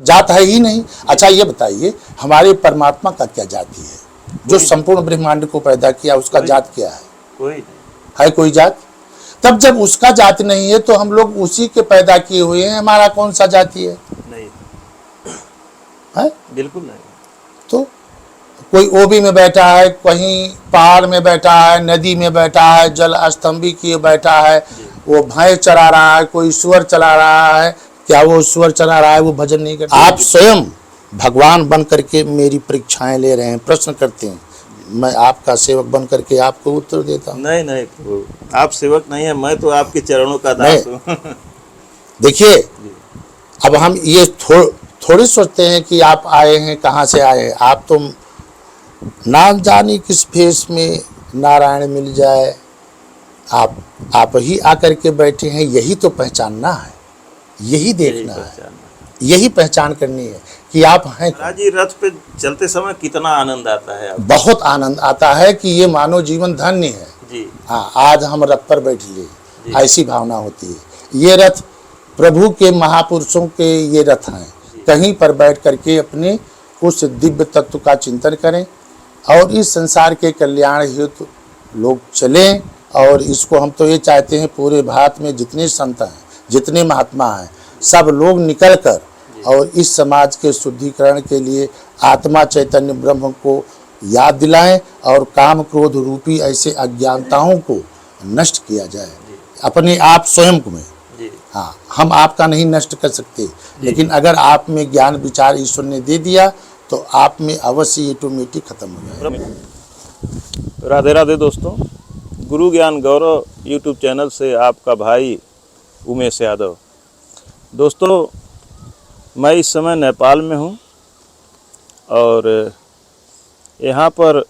जात है ही नहीं। अच्छा ये बताइए, हमारे परमात्मा का क्या जाति है जो संपूर्ण ब्रह्मांड को पैदा किया, उसका जात क्या है? कोई है कोई जात? तब जब उसका जाति नहीं है तो हम लोग उसी के पैदा किए हुए हैं, हमारा कौन सा जाति है? नहीं है? बिल्कुल नहीं। तो कोई ओबी में बैठा है, कहीं पहाड़ में बैठा है, नदी में बैठा है, जल स्तंभी किए बैठा है, वो भैंस चरा रहा है, कोई सुअर चला रहा है। क्या वो सुअर चला रहा है वो भजन नहीं करता? आप स्वयं भगवान बन करके मेरी परीक्षाएं ले रहे हैं, प्रश्न करते हैं, मैं आपका सेवक बन करके आपको उत्तर देता हूँ। नहीं नहीं, आप सेवक नहीं है, मैं तो आपके चरणों का दास हूँ। देखिए, अब हम ये थोड़ी सोचते हैं कि आप आए हैं, कहाँ से आए हैं। आप तो ना जाने किस फेस में नारायण मिल जाए, आप ही आकर के बैठे हैं। यही तो पहचानना है, यही देखना है, यही पहचान करनी है कि आप हैं। महाराज जी, रथ पे चलते समय कितना आनंद आता है आपको? बहुत आनंद आता है कि ये मानव जीवन धन्य है जी। हाँ, आज हम रथ पर बैठ लिए, ऐसी भावना होती है। ये रथ प्रभु के महापुरुषों के ये रथ हैं। कहीं पर बैठ करके अपने उस दिव्य तत्व का चिंतन करें और इस संसार के कल्याण हेतु लोग चलें। और इसको हम तो ये चाहते हैं पूरे भारत में जितने संत हैं, जितने महात्मा हैं, सब लोग निकल कर और इस समाज के शुद्धिकरण के लिए आत्मा चैतन्य ब्रह्म को याद दिलाएं और काम क्रोध रूपी ऐसे अज्ञानताओं को नष्ट किया जाए अपने आप स्वयं में। हाँ, हम आपका नहीं नष्ट कर सकते, लेकिन अगर आप में ज्ञान विचार ईश्वर ने दे दिया तो आप में अवश्य ऑटोमेटिक खत्म हो जाए। राधे राधे दोस्तों, गुरु ज्ञान गौरव यूट्यूब चैनल से आपका भाई उमेश यादव। दोस्तों, मैं इस समय नेपाल में हूँ और यहाँ पर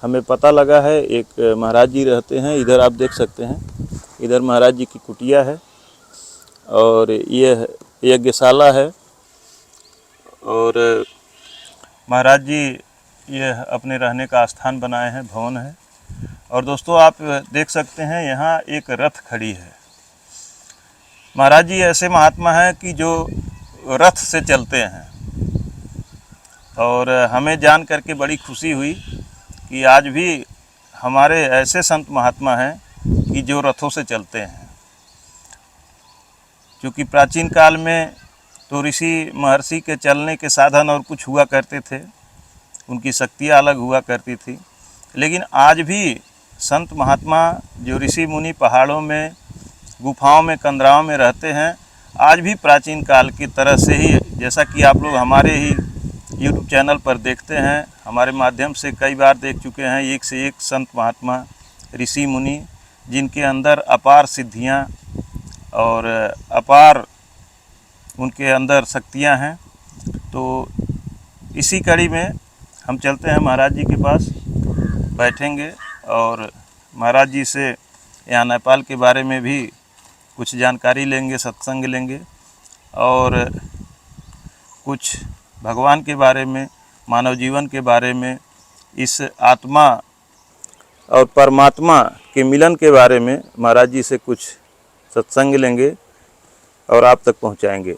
हमें पता लगा है एक महाराज जी रहते हैं। इधर आप देख सकते हैं, इधर महाराज जी की कुटिया है और यह यज्ञशाला है और महाराज जी यह अपने रहने का स्थान बनाए हैं, भवन है। और दोस्तों, आप देख सकते हैं यहाँ एक रथ खड़ी है। महाराज जी ऐसे महात्मा हैं कि जो रथ से चलते हैं और हमें जान करके बड़ी खुशी हुई कि आज भी हमारे ऐसे संत महात्मा हैं कि जो रथों से चलते हैं। क्योंकि प्राचीन काल में तो ऋषि महर्षि के चलने के साधन और कुछ हुआ करते थे, उनकी शक्तियाँ अलग हुआ करती थी। लेकिन आज भी संत महात्मा जो ऋषि मुनि पहाड़ों में, गुफाओं में, कंदराओं में रहते हैं, आज भी प्राचीन काल की तरह से ही, जैसा कि आप लोग हमारे ही YouTube चैनल पर देखते हैं, हमारे माध्यम से कई बार देख चुके हैं, एक से एक संत महात्मा ऋषि मुनि जिनके अंदर अपार सिद्धियां और अपार उनके अंदर शक्तियां हैं। तो इसी कड़ी में हम चलते हैं महाराज जी के पास, बैठेंगे और महाराज जी से यहाँ नेपाल के बारे में भी कुछ जानकारी लेंगे, सत्संग लेंगे और कुछ भगवान के बारे में, मानव जीवन के बारे में, इस आत्मा और परमात्मा के मिलन के बारे में महाराज जी से कुछ सत्संग लेंगे और आप तक पहुंचाएंगे।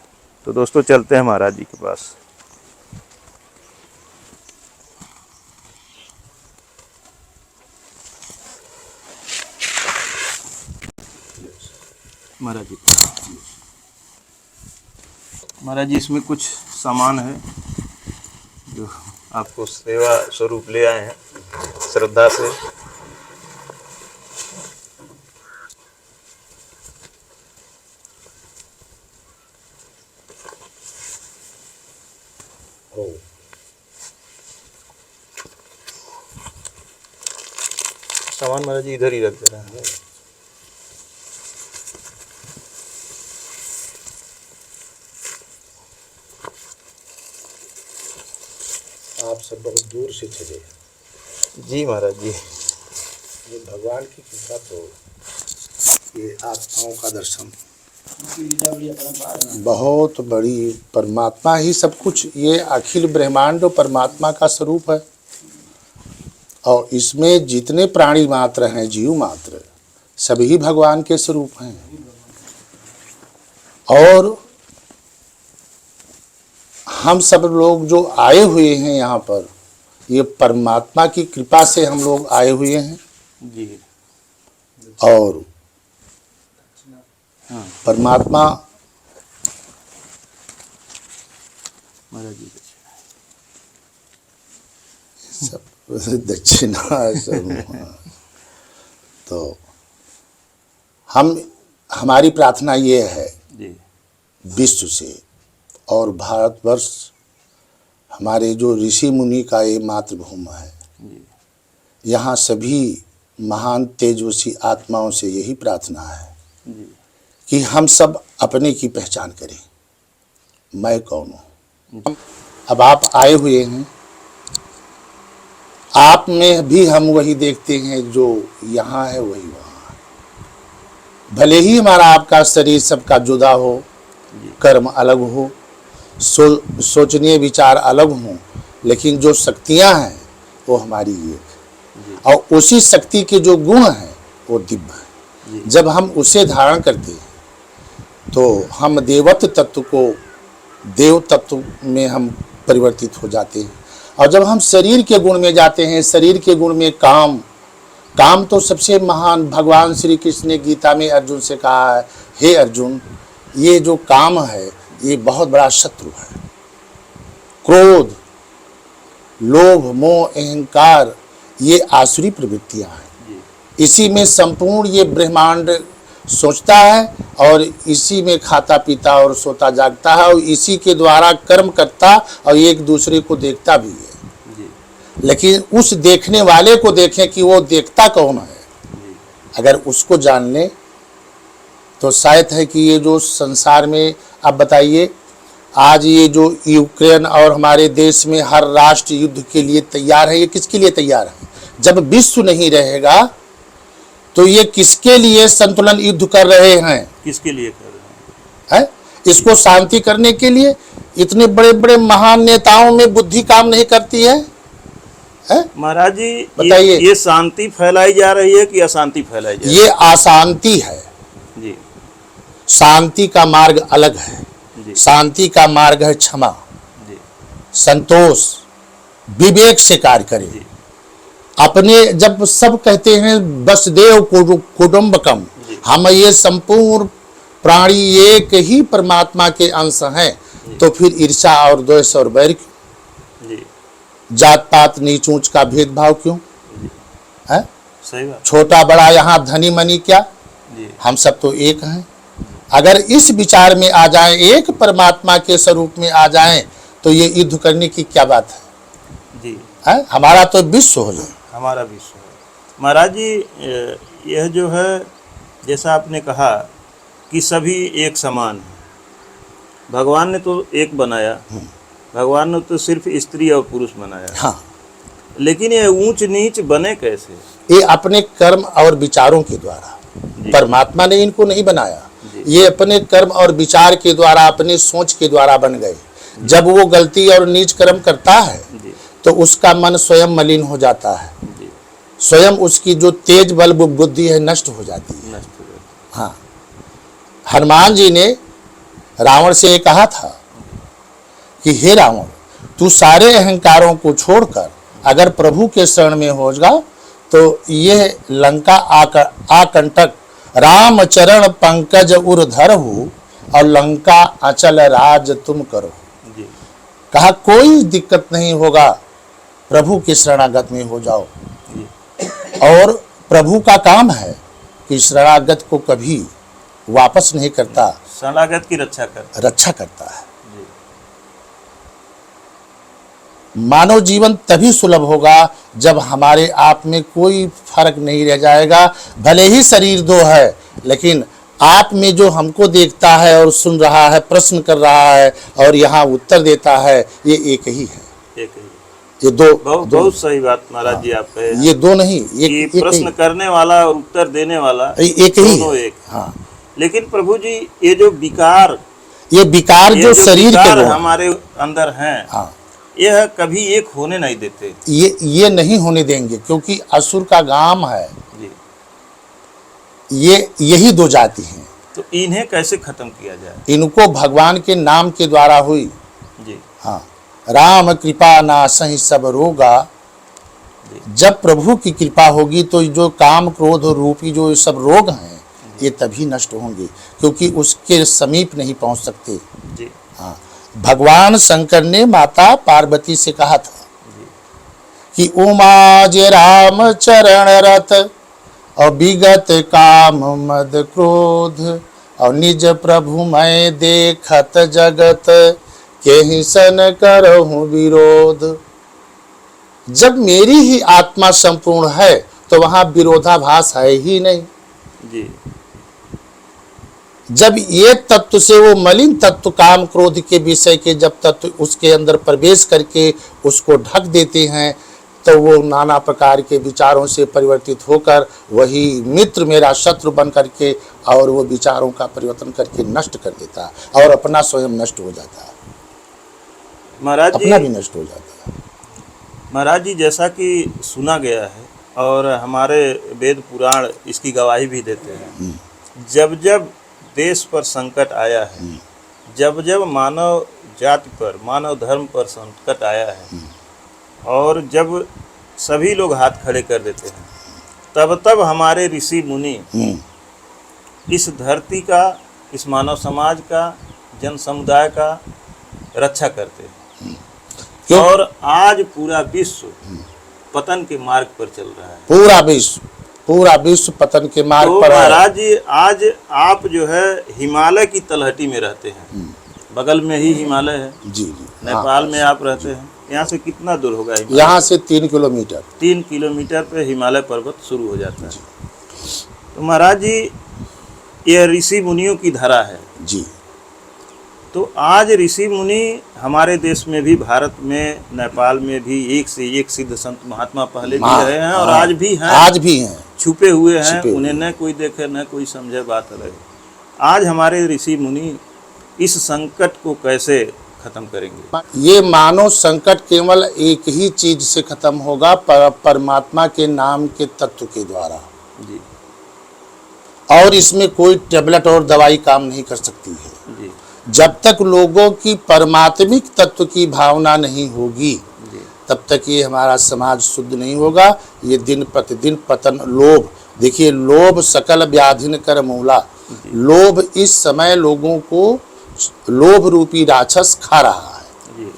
तो दोस्तों, चलते हैं महाराज जी के पास। महाराज जी, महाराज जी, इसमें कुछ सामान है जो आपको सेवा स्वरूप ले आए हैं श्रद्धा से। सामान महाराज जी इधर ही रख दे रहे हैं। आप सब बहुत दूर से चले। जी महाराज जी, ये भगवान की कृपा, तो ये आत्माओं का दर्शन, बहुत बड़ी परमात्मा ही सब कुछ, ये अखिल ब्रह्मांड परमात्मा का स्वरूप है। और इसमें जितने प्राणी मात्र हैं, जीव मात्र, सभी भगवान के स्वरूप हैं। और हम सब लोग जो आए हुए हैं यहाँ पर, ये परमात्मा की कृपा से हम लोग आए हुए हैं। जी। और परमात्मा महाराज जी सब दक्षिणा सब। तो हमारी प्रार्थना ये है जी विश्व से और भारतवर्ष, हमारे जो ऋषि मुनि का ये मातृभूमि है, जी यहाँ सभी महान तेजस्वी आत्माओं से यही प्रार्थना है जी कि हम सब अपने की पहचान करें, मैं कौन हूँ। अब आप आए हुए हैं, आप में भी हम वही देखते हैं जो यहाँ है वही वहाँ है। भले ही हमारा आपका शरीर सबका जुदा हो, कर्म अलग हो, सोचनीय विचार अलग हों, लेकिन जो शक्तियाँ हैं वो हमारी एक, और उसी शक्ति के जो गुण हैं वो दिव्य हैं। जब हम उसे धारण करते हैं तो हम देवत्व तत्व को देव तत्व में हम परिवर्तित हो जाते हैं। और जब हम शरीर के गुण में जाते हैं, शरीर के गुण में काम तो सबसे महान, भगवान श्री कृष्ण ने गीता में अर्जुन से कहा है, हे अर्जुन, ये जो काम है ये बहुत बड़ा शत्रु है। क्रोध, लोभ, मोह, अहंकार, ये आसुरी प्रवृत्तियां हैं। इसी में संपूर्ण ये ब्रह्मांड सोचता है, और इसी में खाता पीता और सोता जागता है, और इसी के द्वारा कर्म करता और एक दूसरे को देखता भी है। लेकिन उस देखने वाले को देखें कि वो देखता कौन है। अगर उसको जान लें तो शायद है कि ये जो संसार में, आप बताइए, आज ये जो यूक्रेन और हमारे देश में हर राष्ट्र युद्ध के लिए तैयार है, ये किसके लिए तैयार है? जब विश्व नहीं रहेगा तो ये किसके लिए संतुलन युद्ध कर रहे हैं? किसके लिए कर रहे हैं? इसको शांति करने के लिए। इतने बड़े बड़े महान नेताओं में बुद्धि काम नहीं करती है? महाराज जी, बताइए, ये शांति फैलाई जा रही है कि अशांति फैलाई जा रही है? ये अशांति है जी। शांति का मार्ग अलग है। शांति का मार्ग है क्षमा, संतोष, विवेक से कार्य करें। अपने, जब सब कहते हैं वसुदेव कुटुंबकम, हम ये संपूर्ण प्राणी एक ही परमात्मा के अंश हैं, तो फिर ईर्ष्या और द्वेष और बैर क्यों? जात पात नीच ऊंच का भेदभाव क्यों है? सही बात। छोटा बड़ा यहाँ धनी मनी क्या, हम सब तो एक हैं। अगर इस विचार में आ जाएं, एक परमात्मा के स्वरूप में आ जाएं, तो ये युद्ध करने की क्या बात है? जी है? हमारा तो विश्व हो जाए, हमारा विश्व है। महाराज जी, यह जो है, जैसा आपने कहा कि सभी एक समान है, भगवान ने तो एक बनाया, भगवान ने तो सिर्फ स्त्री और पुरुष बनाया। हाँ, लेकिन ये ऊंच नीच बने कैसे? ये अपने कर्म और विचारों के द्वारा। परमात्मा ने इनको नहीं बनाया, ये अपने कर्म और विचार के द्वारा, अपने सोच के द्वारा बन गए। जब वो गलती और नीच कर्म करता है तो उसका मन स्वयं मलिन हो जाता है, स्वयं उसकी जो तेज बल बुद्धि है नष्ट हो जाती है। हाँ, हनुमान जी ने रावण से ये कहा था कि हे रावण, तू सारे अहंकारों को छोड़कर अगर प्रभु के शरण में होगा तो ये लंका आकंटक राम चरण पंकज उर धरहु और लंका अचल राज तुम करो। कहा कोई दिक्कत नहीं होगा, प्रभु के शरणागत में हो जाओ। और प्रभु का काम है कि शरणागत को कभी वापस नहीं करता, शरणागत की रक्षा करता है। मानव जीवन तभी सुलभ होगा जब हमारे आप में कोई फर्क नहीं रह जाएगा। भले ही शरीर दो है, लेकिन आप में जो हमको देखता है और सुन रहा है, प्रश्न कर रहा है और यहाँ उत्तर देता है, ये एक ही है। एक ही। ये दो बहुत सही बात महाराज जी आप कहे। ये दो नहीं, एक प्रश्न करने वाला और उत्तर देने वाला एक ही है। एक। हाँ, लेकिन प्रभु जी, ये जो विकार जो शरीर के हमारे अंदर हैं, हाँ, यह कभी एक होने नहीं देते। ये नहीं होने देंगे, क्योंकि असुर का गाम है जी। यही दो जाति हैं। तो इन्हें कैसे खत्म किया जाए? इनको भगवान के नाम के द्वारा हुई जी हाँ, राम कृपा नासहि सब रोगा। जब प्रभु की कृपा होगी तो जो काम क्रोध रूपी जो सब रोग हैं ये तभी नष्ट होंगे, क्योंकि उसके समीप नहीं पहुंच सकते। जी हाँ, भगवान शंकर ने माता पार्वती से कहा था कि उमा जे राम चरण रथ और विगत काम मद क्रोध और निज प्रभु मैं देखत जगत केहि सन करहूं विरोध। जब मेरी ही आत्मा संपूर्ण है तो वहां विरोधाभास है ही नहीं। जी जब ये तत्व से वो मलिन तत्व काम क्रोध के विषय के जब तत्व उसके अंदर प्रवेश करके उसको ढक देते हैं तो वो नाना प्रकार के विचारों से परिवर्तित होकर वही मित्र मेरा शत्रु बन करके और वो विचारों का परिवर्तन करके नष्ट कर देता है और अपना स्वयं नष्ट हो जाता है, महाराज अपना भी जी, नष्ट हो जाता है। महाराज जी, जैसा कि सुना गया है और हमारे वेद पुराण इसकी गवाही भी देते हैं, जब जब देश पर संकट आया है, जब जब मानव जाति पर मानव धर्म पर संकट आया है और जब सभी लोग हाथ खड़े कर देते हैं, तब तब हमारे ऋषि मुनि इस धरती का, इस मानव समाज का, जन समुदाय का रक्षा करते हैं। क्यों? और आज पूरा विश्व पतन के मार्ग पर चल रहा है। पूरा विश्व पतन के मार्ग तो पर है। महाराज जी, आज आप जो है हिमालय की तलहटी में रहते हैं, बगल में ही हिमालय है। जी नेपाल में आप रहते हैं, यहाँ से कितना दूर होगा हिमालय? यहाँ से 3 किलोमीटर 3 किलोमीटर पे हिमालय पर्वत शुरू हो जाता है। तो महाराज जी, ये ऋषि मुनियों की धरा है। जी। तो आज ऋषि मुनि हमारे देश में भी, भारत में, नेपाल में भी एक से एक सिद्ध संत महात्मा पहले भी रहे हैं और आज भी हैं, छुपे हुए हैं, उन्हें न कोई देखे न कोई समझे, बात रहे। आज हमारे ऋषि मुनि इस संकट को कैसे खत्म करेंगे? ये मानव संकट केवल एक ही चीज से खत्म होगा, परमात्मा के नाम के तत्व के द्वारा। जी और इसमें कोई टेबलेट और दवाई काम नहीं कर सकती है। जी जब तक लोगों की परमात्मिक तत्व की भावना नहीं होगी जी तब तक ये हमारा समाज शुद्ध नहीं होगा। ये दिन प्रतिदिन पतन, लोभ, देखिए लोभ सकल व्याधिन कर मूला। लोभ इस समय लोगों को लोभ रूपी राक्षस खा रहा है। जी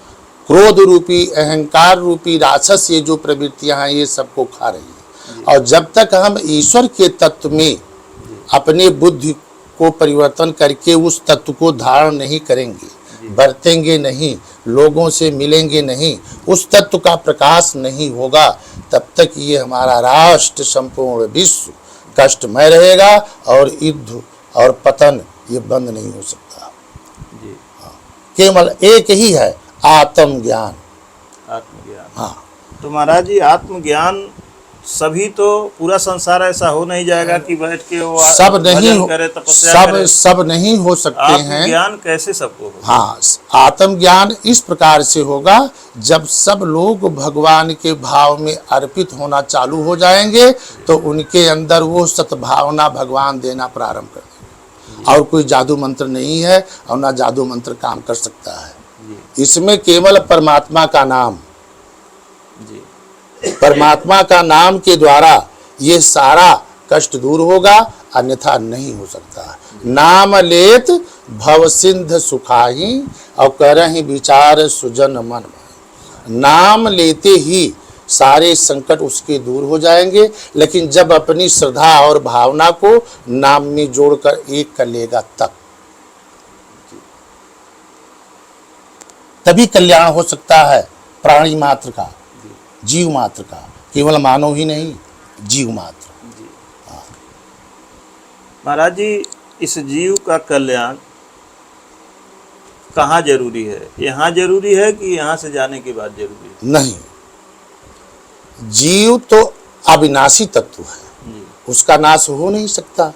क्रोध रूपी, अहंकार रूपी राक्षस, ये जो प्रवृत्तियां हैं ये सबको खा रही हैं। और जब तक हम ईश्वर के तत्व में अपने बुद्धि को परिवर्तन करके उस तत्व को धारण नहीं करेंगे, बरतेंगे नहीं, लोगों से मिलेंगे नहीं, उस तत्व का प्रकाश नहीं होगा, तब तक ये हमारा राष्ट्र, संपूर्ण विश्व कष्टमय रहेगा और युद्ध और पतन ये बंद नहीं हो सकता। जी केवल एक ही है, आत्मज्ञान। आत्मज्ञान। हाँ, तो महाराज जी, आत्मज्ञान सभी, तो पूरा संसार ऐसा हो नहीं जाएगा कि बैठ के वो सब नहीं भजन हो, करे, तपस्या करे। सब नहीं हो सकते हैं। आत्मज्ञान कैसे सबको होगा? हाँ, आत्मज्ञान इस प्रकार से होगा जब सब लोग भगवान के भाव में अर्पित होना चालू हो जाएंगे तो उनके अंदर वो सद्भावना भगवान देना प्रारंभ कर देंगे। और कोई जादू मंत्र नहीं है और ना जादू मंत्र काम कर सकता है। इसमें केवल परमात्मा का नाम, जी परमात्मा का नाम के द्वारा ये सारा कष्ट दूर होगा, अन्यथा नहीं हो सकता। नाम लेत भव सिंध सुखाही और करहि विचार सुजन मन। नाम लेते ही सारे संकट उसके दूर हो जाएंगे, लेकिन जब अपनी श्रद्धा और भावना को नाम में जोड़कर एक कर लेगा तभी कल्याण हो सकता है। प्राणी मात्र का, जीव मात्र का, केवल मानव ही नहीं, जीव मात्र। महाराज जी, इस जीव का कल्याण कहाँ जरूरी है? यहाँ जरूरी है कि यहाँ से जाने के बाद जरूरी है? नहीं, जीव तो अविनाशी तत्व है, उसका नाश हो नहीं सकता।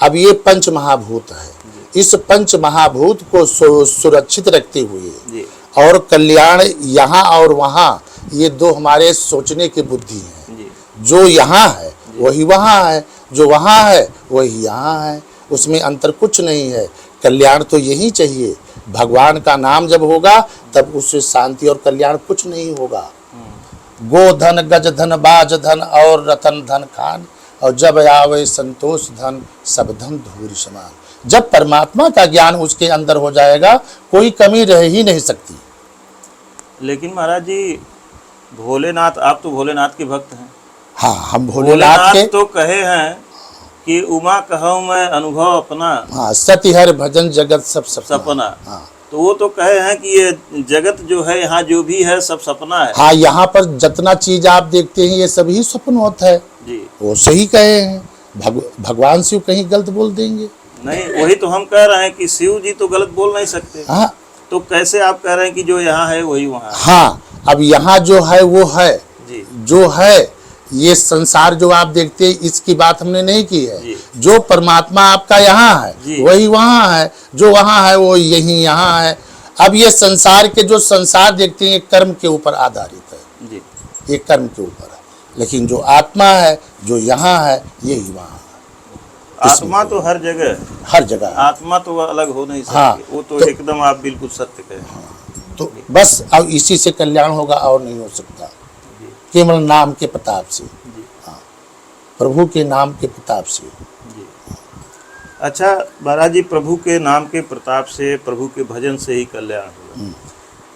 अब ये पंच महाभूत है, इस पंच महाभूत को सुरक्षित रखते हुए और कल्याण यहाँ और वहाँ, ये दो हमारे सोचने की बुद्धि है। जो यहाँ है वही वहाँ है, जो वहाँ है वही यहाँ है, उसमें अंतर कुछ नहीं है। कल्याण तो यही चाहिए। भगवान का नाम जब होगा तब उससे शांति और कल्याण कुछ नहीं होगा। गो धन गज धन बाज धन और रतन धन खान, और जब आवे संतोष धन सब धन धूल समान। जब परमात्मा का ज्ञान उसके अंदर हो जाएगा कोई कमी रह ही नहीं सकती। लेकिन महाराज जी भोलेनाथ, आप तो भोलेनाथ के भक्त हैं। हाँ, हम भोलेनाथ के तो कहे हैं कि उमा कहूँ मैं अनुभव अपना, हाँ, सति हर भजन जगत सब सपना। हाँ, तो वो तो कहे हैं कि ये जगत जो है यहाँ जो भी है सब सपना है। हाँ, यहाँ पर जितना चीज आप देखते हैं ये सभी स्वप्न होता है जी, वो सही कहे हैं। भगवान शिव कहीं गलत बोल देंगे? नहीं, वही तो हम कह रहे हैं कि शिव जी तो गलत बोल नहीं सकते। हाँ, तो कैसे आप कह रहे हैं कि जो यहाँ है वही वहाँ है? हाँ, अब यहाँ जो है वो है जी, जो है। ये संसार जो आप देखते हैं इसकी बात हमने नहीं की है। जी। जो परमात्मा आपका यहाँ है जी। वही वहाँ है, जो वहाँ है वो यही यहाँ है। अब ये संसार के जो संसार देखते हैं ये कर्म के ऊपर आधारित है जी, ये कर्म के ऊपर है, लेकिन जो आत्मा है जो यहाँ है यही वहाँ है। आत्मा तो हर जगह है। हर जगह है। आत्मा तो अलग हो नहीं सकती। हाँ, वो तो एकदम आप बिल्कुल सत्य कहें। तो बस अब इसी से कल्याण होगा और नहीं हो सकता, केवल नाम के प्रताप से। हाँ, प्रभु के नाम के प्रताप से। जी। अच्छा महाराज जी, प्रभु के नाम के प्रताप से, प्रभु के भजन से ही कल्याण होगा।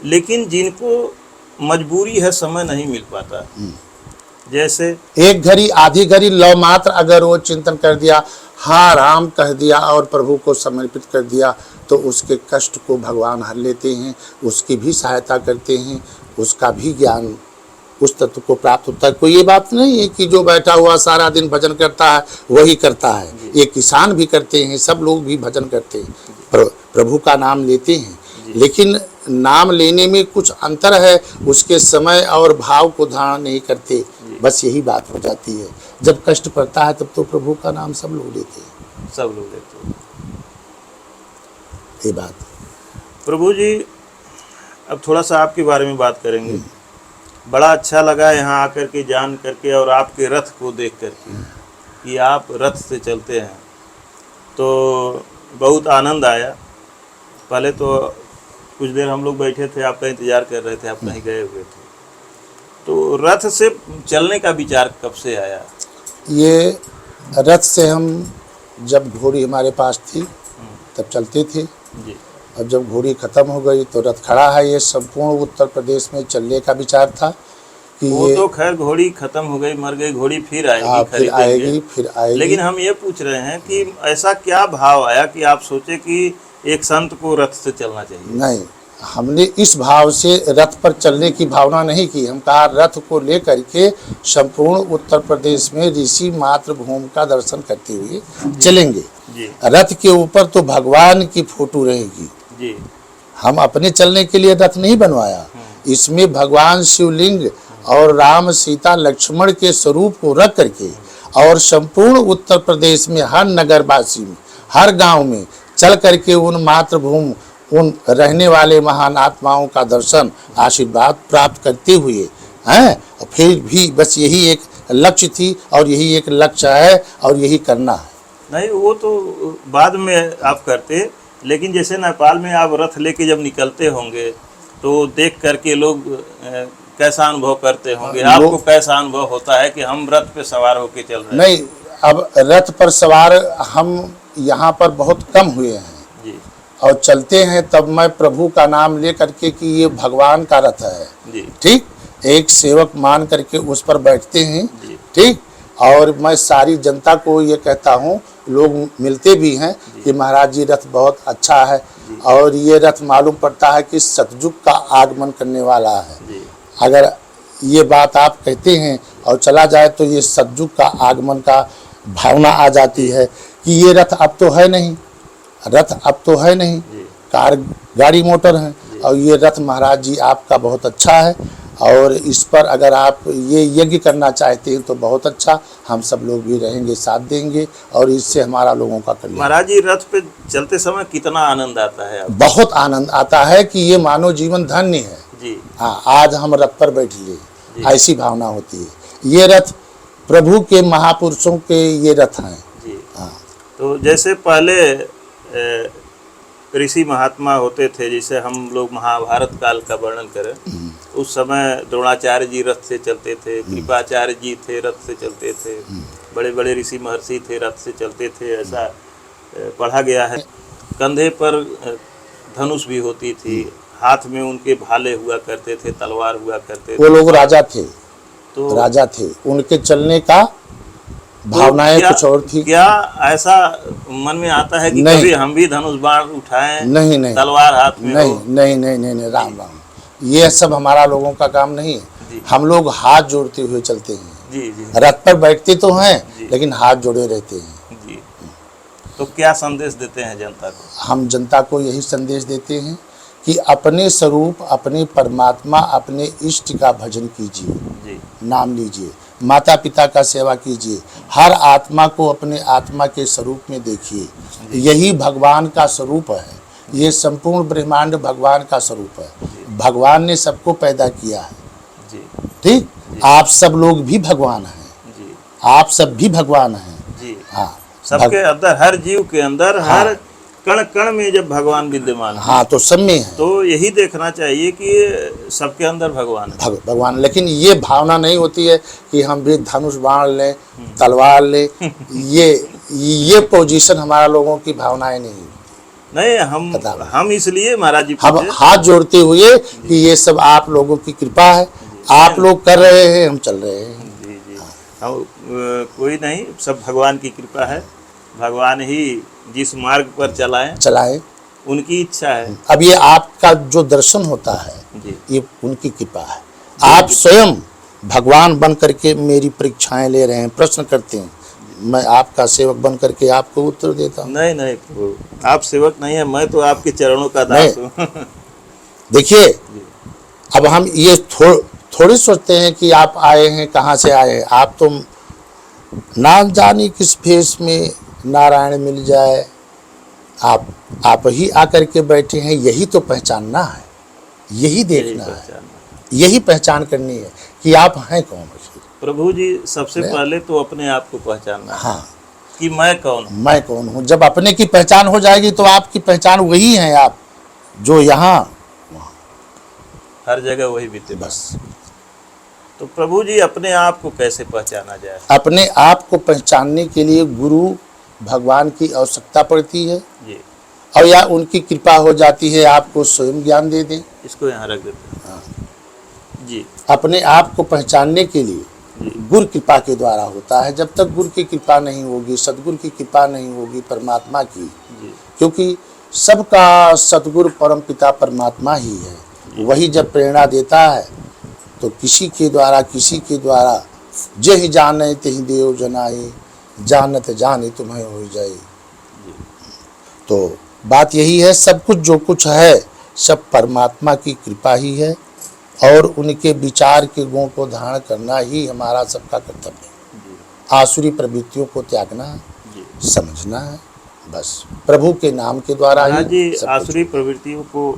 लेकिन जिनको मजबूरी है, समय नहीं मिल पाता, जैसे एक घड़ी आधी घड़ी लव मात्र अगर वो चिंतन कर दिया, हाँ राम कह दिया और प्रभु को समर्पित कर दिया, तो उसके कष्ट को भगवान हर लेते हैं, उसकी भी सहायता करते हैं, उसका भी ज्ञान उस तत्व को प्राप्त होता है। कोई ये बात नहीं है कि जो बैठा हुआ सारा दिन भजन करता है वही करता है। ये किसान भी करते हैं, सब लोग भी भजन करते हैं, प्रभु का नाम लेते हैं, लेकिन नाम लेने में कुछ अंतर है, उसके समय और भाव को धारण नहीं करते, बस यही बात हो जाती है। जब कष्ट पड़ता है तब तो प्रभु का नाम सब लोग लेते हैं, सब लोग लेते हैं। ये बात। प्रभु जी, अब थोड़ा सा आपके बारे में बात करेंगे। बड़ा अच्छा लगा यहाँ आकर के, जान करके, और आपके रथ को देख करके कि आप रथ से चलते हैं, तो बहुत आनंद आया। पहले तो कुछ देर हम लोग बैठे थे, आपका इंतज़ार कर रहे थे, आप कहीं गए हुए थे। तो रथ से चलने का विचार कब से आया? ये रथ से हम जब घोड़ी हमारे पास थी तब चलते थे। जी, अब जब घोड़ी खत्म हो गई तो रथ खड़ा है। ये संपूर्ण उत्तर प्रदेश में चलने का विचार था कि वो ये तो खैर घोड़ी खत्म हो गई, मर गई, घोड़ी फिर आएगी, फिर खरीदेंगे। आएगी, फिर आएगी। लेकिन हम ये पूछ रहे हैं कि ऐसा क्या भाव आया कि आप सोचे कि एक संत को रथ से चलना चाहिए? नहीं, हमने इस भाव से रथ पर चलने की भावना नहीं की। हम कहा रथ को लेकर के संपूर्ण उत्तर प्रदेश में ऋषि मातृभूमि का दर्शन करते हुए चलेंगे। जी, रथ के ऊपर तो भगवान की फोटो रहेगी। जी, हम अपने चलने के लिए रथ नहीं बनवाया, इसमें भगवान शिवलिंग और राम सीता लक्ष्मण के स्वरूप को रख करके और संपूर्ण उत्तर प्रदेश में हर नगरवासी में, हर गांव में चल करके उन मातृभूमि, उन रहने वाले महान आत्माओं का दर्शन, आशीर्वाद प्राप्त करते हुए हैं। फिर भी बस यही एक लक्ष्य थी और यही एक लक्ष्य है और यही करना है। नहीं, वो तो बाद में आप करते, लेकिन जैसे नेपाल में आप रथ लेके जब निकलते होंगे तो देख करके लोग कैसा अनुभव करते होंगे? आपको कैसा अनुभव होता है कि हम रथ पे सवार होके चल रहे हैं? नहीं, अब रथ पर सवार हम यहाँ पर बहुत कम हुए हैं जी, और चलते हैं तब मैं प्रभु का नाम ले करके कि ये भगवान का रथ है, जी, ठीक, एक सेवक मान करके उस पर बैठते हैं, जी, ठीक। और मैं सारी जनता को ये कहता हूँ, लोग मिलते भी हैं कि महाराज जी रथ बहुत अच्छा है और ये रथ मालूम पड़ता है कि सतयुग का आगमन करने वाला है। जी, अगर ये बात आप कहते हैं और चला जाए तो ये सतयुग का आगमन का भावना आ जाती है कि ये रथ अब तो है नहीं, रथ अब तो है नहीं, कार गाड़ी मोटर है, और ये रथ महाराज जी आपका बहुत अच्छा है और इस पर अगर आप ये यज्ञ करना चाहते हैं तो बहुत अच्छा, हम सब लोग भी रहेंगे, साथ देंगे और इससे हमारा लोगों का कल्याण। महाराज जी रथ पे चलते समय कितना आनंद आता है आपको? बहुत आनंद आता है कि ये मानव जीवन धन्य है। जी, हाँ, आज हम रथ पर बैठिए, ऐसी भावना होती है। ये रथ प्रभु के महापुरुषों के ये रथ हैं। जी। हाँ, तो जैसे पहले ऋषि महात्मा होते थे, जैसे हम लोग महाभारत काल का वर्णन करें, उस समय द्रोणाचार्य जी रथ से चलते थे, कृपाचार्य जी थे रथ से चलते थे, बड़े बड़े ऋषि महर्षि थे रथ से चलते थे, ऐसा पढ़ा गया है। कंधे पर धनुष भी होती थी, हाथ में उनके भाले हुआ करते थे, तलवार हुआ करते थे। वो लोग राजा थे, तो राजा थे, उनके चलने का भावनाएं क्या, कुछ और थी। क्या ऐसा मन में आता है कि नहीं। कभी हम भी धनुष बाण उठाएं, नहीं नहीं तलवार हाथ में नहीं हो? नहीं नहीं नहीं नहीं, राम राम, ये सब हमारा लोगों का काम नहीं जी। है। हम लोग हाथ जोड़ते हुए चलते हैं। जी जी रथ पर बैठते तो हैं जी। लेकिन हाथ जोड़े रहते हैं। जी। तो क्या संदेश देते हैं जनता को? हम जनता को यही संदेश देते हैं कि अपने स्वरूप, अपने परमात्मा, अपने इष्ट का भजन कीजिए, जी नाम लीजिए, माता पिता का सेवा कीजिए, हर आत्मा को अपने आत्मा के स्वरूप में देखिए। यही भगवान का स्वरूप है, ये संपूर्ण ब्रह्मांड भगवान का स्वरूप है। भगवान ने सबको पैदा किया है, जी ठीक। आप सब लोग भी भगवान हैं, जी आप सब भी भगवान हैं। जी। हाँ, सबके अंदर, हर जीव के अंदर, हर कण कण में जब भगवान विद्यमान है, हाँ, तो सब में है तो यही देखना चाहिए कि सबके अंदर भगवान है। भगवान। लेकिन ये भावना नहीं होती है कि हम भी धनुष बाण लें, तलवार लें। ये पोजीशन हमारा लोगों की भावनाएं नहीं। नहीं, हम इसलिए महाराज जी हम पूछे। हाथ जोड़ते हुए कि ये सब आप लोगों की कृपा है, आप लोग कर रहे हैं, हम चल रहे हैं। जी जी। हम कोई नहीं, सब भगवान की कृपा है। भगवान ही जिस मार्ग पर चलाए, उनकी इच्छा है। अब ये आपका जो दर्शन होता है जी ये उनकी कृपा है। आप स्वयं भगवान बन करके मेरी परीक्षाएं ले रहे हैं, प्रश्न करते हैं, मैं आपका सेवक बन करके आपको उत्तर देता हूँ। नहीं नहीं प्रभु, आप सेवक नहीं है, मैं तो आपके चरणों का दास हूँ। देखिए, अब हम ये थोड़ी सोचते हैं कि आप आए हैं, कहाँ से आए हैं। आप तो ना जाने किस भेष में नारायण मिल जाए, आप ही आकर के बैठे हैं। यही तो पहचानना है, यही देखना है, यही पहचान करनी है कि आप हैं कौन। प्रभु जी, सबसे पहले तो अपने आप को पहचानना है। हाँ, कि मैं कौन हूँ। मैं कौन हूँ। जब अपने की पहचान हो जाएगी तो आपकी पहचान वही है, आप जो यहाँ हर जगह वही बीते बस। तो प्रभु जी, अपने आप को कैसे पहचाना जाए? अपने आप को पहचानने के लिए गुरु भगवान की आवश्यकता पड़ती है, जी। और या उनकी कृपा हो जाती है, आपको स्वयं ज्ञान दे दें। इसको यहाँ रख देते हैं। जी अपने आप को पहचानने के लिए गुरु कृपा के द्वारा होता है। जब तक गुरु की कृपा नहीं होगी, सदगुरु की कृपा नहीं होगी, परमात्मा की, जी क्योंकि सबका सदगुरु परम पिता परमात्मा ही है। वही जब प्रेरणा देता है तो किसी के द्वारा जेहि जाने तेहि देव जनाई, जानत जाने तुम्हें हो जाए। तो बात यही है, सब कुछ जो कुछ है सब परमात्मा की कृपा ही है, और उनके विचार के गुण को धारण करना ही हमारा सबका कर्तव्य है। आसुरी प्रवृत्तियों को त्यागना है, समझना है, बस प्रभु के नाम के द्वारा ही जी। सब आसुरी प्रवृत्तियों को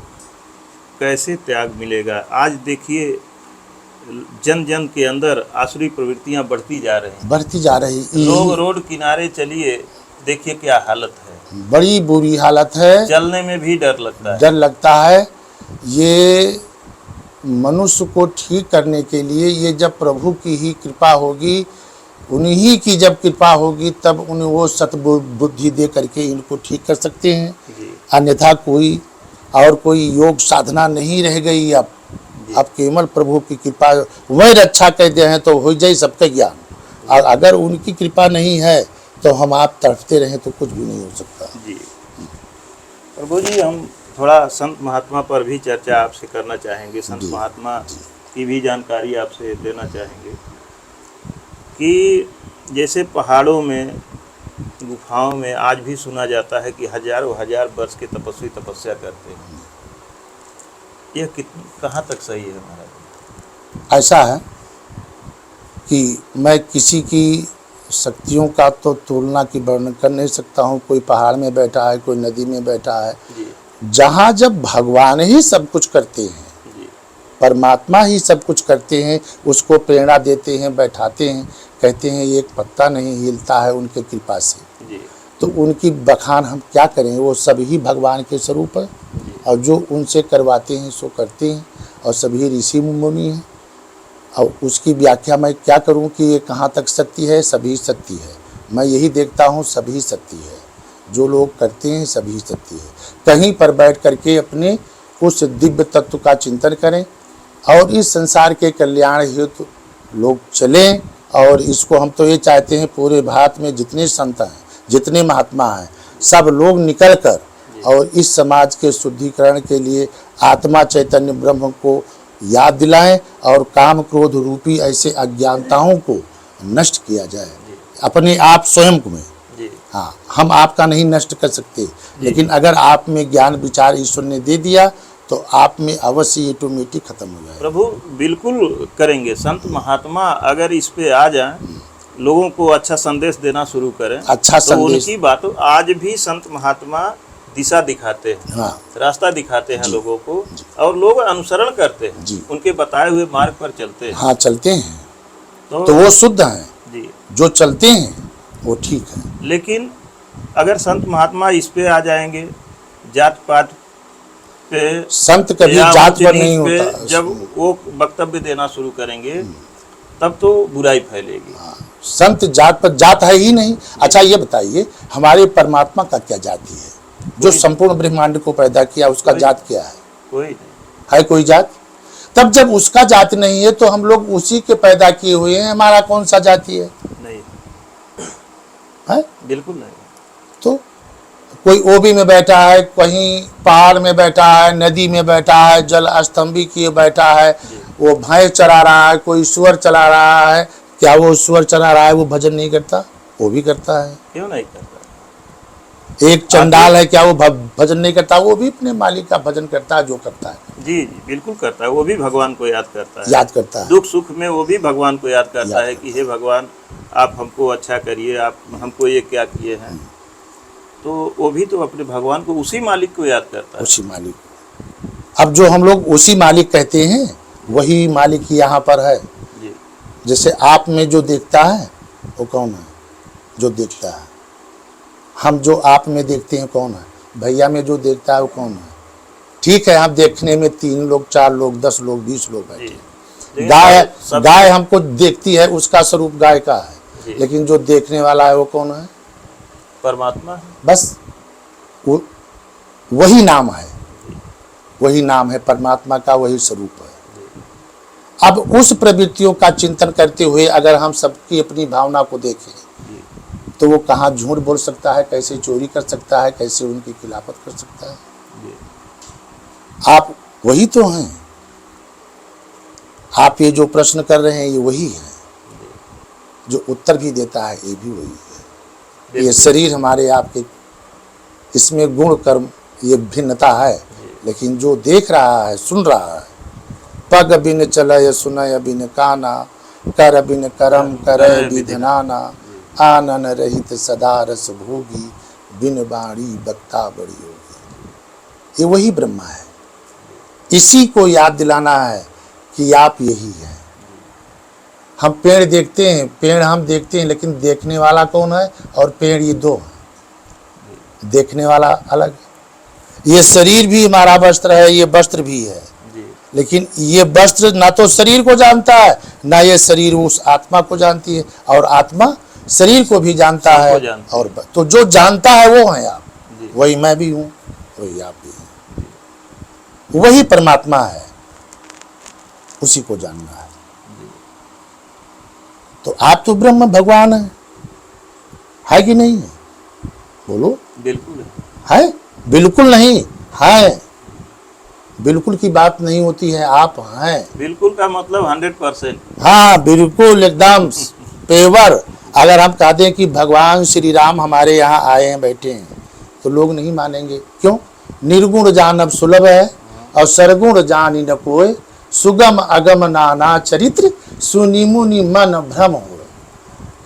कैसे त्याग मिलेगा? आज देखिए, जन जन के अंदर आसुरी प्रवृत्तियां बढ़ती जा रही हैं, बढ़ती जा रही। लोग रोड किनारे चलिए, देखिए क्या हालत है, बड़ी बुरी हालत है, चलने में भी डर लगता है। डर लगता है। ये मनुष्य को ठीक करने के लिए, ये जब प्रभु की ही कृपा होगी, उन्हीं की जब कृपा होगी, तब उन्हें वो सतबुद्धि दे करके इनको ठीक कर सकते हैं। अन्यथा कोई योग साधना नहीं रह गई। अब केवल प्रभु की कृपा, वही रक्षा कहते हैं तो हो जाए सबका ज्ञान। और अगर उनकी कृपा नहीं है तो हम आप तड़पते रहें तो कुछ भी नहीं हो सकता। जी प्रभु जी, हम थोड़ा संत महात्मा पर भी चर्चा आपसे करना चाहेंगे। संत महात्मा की भी जानकारी आपसे लेना चाहेंगे कि जैसे पहाड़ों में, गुफाओं में आज भी सुना जाता है कि हजारों हजार वर्ष के तपस्वी तपस्या करते हैं। यह कहाँ तक सही है महाराज? ऐसा है कि मैं किसी की शक्तियों का तो तुलना की वर्णन कर नहीं सकता हूँ। कोई पहाड़ में बैठा है, कोई नदी में बैठा है। जहाँ जब भगवान ही सब कुछ करते हैं, परमात्मा ही सब कुछ करते हैं, उसको प्रेरणा देते हैं, बैठाते हैं, कहते हैं एक पत्ता नहीं हिलता है उनके कृपा से। तो उनकी बखान हम क्या करें, वो सभी भगवान के स्वरूप है और जो उनसे करवाते हैं सो करते हैं और सभी ऋषि मुनि हैं। और उसकी व्याख्या मैं क्या करूं कि ये कहाँ तक सत्य है, सभी सत्य है। मैं यही देखता हूं सभी सत्य है, जो लोग करते हैं सभी सत्य है। कहीं पर बैठ करके अपने उस दिव्य तत्व का चिंतन करें और इस संसार के कल्याण हेतु लोग चलें। और इसको हम तो ये चाहते हैं पूरे भारत में जितने संत हैं, जितने महात्मा हैं, सब लोग निकल कर और इस समाज के शुद्धिकरण के लिए आत्मा चैतन्य ब्रह्म को याद दिलाएं और काम क्रोध रूपी ऐसे अज्ञानताओं को नष्ट किया जाए अपने आप स्वयं में। हाँ, हम आपका नहीं नष्ट कर सकते, लेकिन अगर आप में ज्ञान विचार ईश्वर ने दे दिया तो आप में अवश्य ऑटोमेटिक खत्म हो जाए। प्रभु बिल्कुल करेंगे। संत महात्मा अगर इस पे आ जाएं, लोगों को अच्छा संदेश देना शुरू करें, अच्छा तो संदेश, उनकी बातों आज भी संत महात्मा दिशा दिखाते हैं, हाँ, रास्ता दिखाते हैं लोगों को और लोग अनुसरण करते हैं, उनके बताए हुए मार्ग पर चलते हैं। हाँ, चलते हैं तो वो शुद्ध हैं जी, जो चलते हैं वो ठीक है। लेकिन अगर संत महात्मा इस पे आ जाएंगे, जात पात पे, संत कभी या जात ऊंच पर नीच नहीं पे होता। जब वो वक्तव्य देना शुरू करेंगे तब तो बुराई फैलेगी। संत जात पर जात है ही नहीं। अच्छा ये बताइए, हमारे परमात्मा का क्या जाति है? जो संपूर्ण ब्रह्मांड को पैदा किया उसका जात क्या है? कोई नहीं है कोई जात? तब जब उसका जात नहीं है तो हम लोग उसी के पैदा किए हुए हैं, हमारा कौन सा जाति है? नहीं है? बिल्कुल नहीं। तो कोई ओबी में बैठा है, कहीं पहाड़ में बैठा है, नदी में बैठा है, जल स्तंभी किए बैठा है, वो भैंस चरा रहा है, कोई सुअर चला रहा है। क्या वो सुअर चला रहा है वो भजन नहीं करता? वो भी करता है। क्यों नहीं करता? एक चंडाल है, क्या वो भजन नहीं करता? वो भी अपने मालिक का भजन करता है, जो करता है। जी जी बिल्कुल करता है। वो भी भगवान को याद करता है, याद करता है। दुख सुख में वो भी भगवान को याद करता है कि हे भगवान आप हमको अच्छा करिए, आप हमको ये क्या किए हैं। तो वो भी तो अपने भगवान को, उसी मालिक को याद करता है। उसी मालिक। अब जो हम लोग उसी मालिक कहते हैं वही मालिक यहाँ पर है। जी। जैसे आप में जो देखता है वो कौन है? जो देखता है। हम जो आप में देखते हैं कौन है? भैया में जो देखता है वो कौन है? ठीक है, हम देखने में 3 लोग, 4 लोग, 10 लोग, 20 लोग बैठे। गाय हमको देखती है, उसका स्वरूप गाय का है, लेकिन जो देखने वाला है वो कौन है? परमात्मा है। बस वही नाम है, वही नाम है परमात्मा का, वही स्वरूप है। अब उस प्रवृत्तियों का चिंतन करते हुए अगर हम सबकी अपनी भावना को देखें तो वो कहाँ झूठ बोल सकता है, कैसे चोरी कर सकता है, कैसे उनकी खिलाफत कर सकता है? आप वही तो हैं। आप ये जो प्रश्न कर रहे हैं ये वही है, जो उत्तर भी देता है ये भी वही है। ये शरीर हमारे आपके, इसमें गुण कर्म ये भिन्नता है, लेकिन जो देख रहा है, सुन रहा है, पग बिन चलय सुनय बिन काना, कर बिन करम करय विधनाना, आनन रहित सदा रस भोगी, बिन बाणी बक्ता बड़ी होगी। ये वही ब्रह्मा है। इसी को याद दिलाना है कि आप यही हैं। हम पेड़ देखते हैं, पेड़ हम देखते हैं, लेकिन देखने वाला कौन है? और पेड़ ये दो हैं। देखने वाला अलग। ये शरीर भी हमारा वस्त्र है, ये वस्त्र भी है, लेकिन ये वस्त्र ना तो शरीर को जानता है, ना ये शरीर उस आत्मा को जानती है, और आत्मा शरीर को भी जानता है। और तो जो जानता है वो है आप, वही मैं भी हूँ, वही आप भी हैं। वही परमात्मा है, उसी को जानना है। तो आप तो ब्रह्म भगवान है कि नहीं है? बोलो। बिल्कुल है। बिल्कुल नहीं है, बिल्कुल की बात नहीं होती है, आप हैं। बिल्कुल का मतलब 100%। हाँ, बिल्कुल एकदम पेवर। अगर हम कह दें कि भगवान श्री राम हमारे यहाँ आए हैं, बैठे हैं, तो लोग नहीं मानेंगे। क्यों? निर्गुण जानब सुलभ है और सरगुण जानी न कोय, सुगम अगम नाना चरित्र, सुनि मुनि मन भ्रम हो।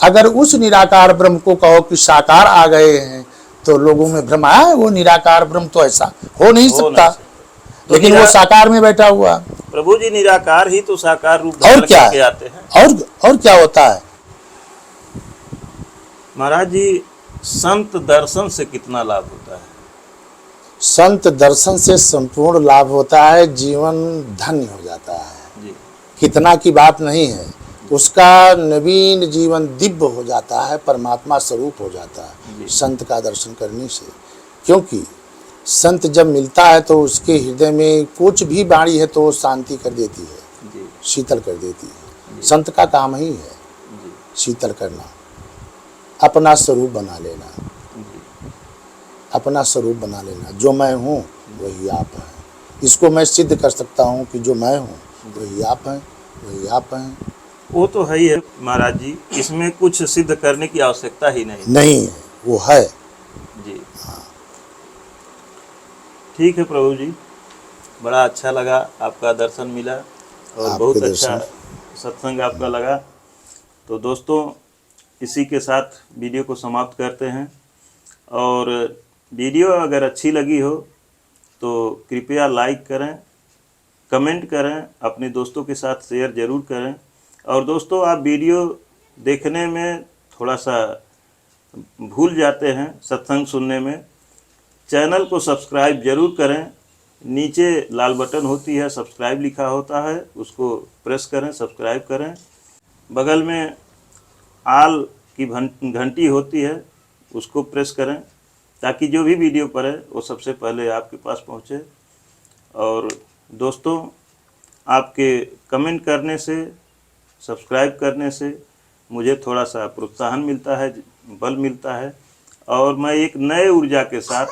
अगर उस निराकार ब्रह्म को कहो कि साकार आ गए हैं तो लोगों में भ्रम आया। वो निराकार ब्रह्म तो ऐसा हो नहीं सकता, तो लेकिन वो साकार में बैठा हुआ। प्रभु जी निराकार ही तो साकार रूप और क्या आते हैं। और क्या होता है? महाराज जी संत दर्शन से कितना लाभ होता है? संत दर्शन से संपूर्ण लाभ होता है, जीवन धन्य हो जाता है। जी कितना की बात नहीं है, उसका नवीन जीवन दिव्य हो जाता है, परमात्मा स्वरूप हो जाता है जी। संत का दर्शन करने से। क्योंकि संत जब मिलता है तो उसके हृदय में कुछ भी वाणी है तो वो शांति कर देती है, जी शीतल कर देती है। संत का काम ही है जी शीतल करना, अपना स्वरूप बना लेना, जी अपना स्वरूप बना लेना। जो मैं हूँ वही आप हैं। इसको मैं सिद्ध कर सकता हूँ कि जो मैं हूँ वही आप हैं, वही आप हैं। वो तो है ही है महाराज जी, इसमें कुछ सिद्ध करने की आवश्यकता ही नहीं। नहीं है, वो है। जी ठीक है प्रभु जी, बड़ा अच्छा लगा, आपका दर्शन मिला और आपके बहुत अच्छा दर्शन। सत्संग आपका लगा। तो दोस्तों इसी के साथ वीडियो को समाप्त करते हैं, और वीडियो अगर अच्छी लगी हो तो कृपया लाइक करें, कमेंट करें, अपने दोस्तों के साथ शेयर ज़रूर करें। और दोस्तों आप वीडियो देखने में थोड़ा सा भूल जाते हैं सत्संग सुनने में, चैनल को सब्सक्राइब जरूर करें। नीचे लाल बटन होती है, सब्सक्राइब लिखा होता है, उसको प्रेस करें, सब्सक्राइब करें। बगल में आल की घंटी होती है, उसको प्रेस करें, ताकि जो भी वीडियो पड़े वो सबसे पहले आपके पास पहुंचे। और दोस्तों आपके कमेंट करने से, सब्सक्राइब करने से मुझे थोड़ा सा प्रोत्साहन मिलता है, बल मिलता है, और मैं एक नए ऊर्जा के साथ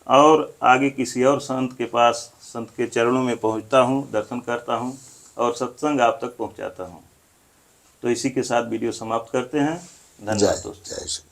और आगे किसी और संत के पास, संत के चरणों में पहुंचता हूं, दर्शन करता हूं और सत्संग आप तक पहुंचाता हूं। तो इसी के साथ वीडियो समाप्त करते हैं। धन्यवाद दोस्तों। जय श्री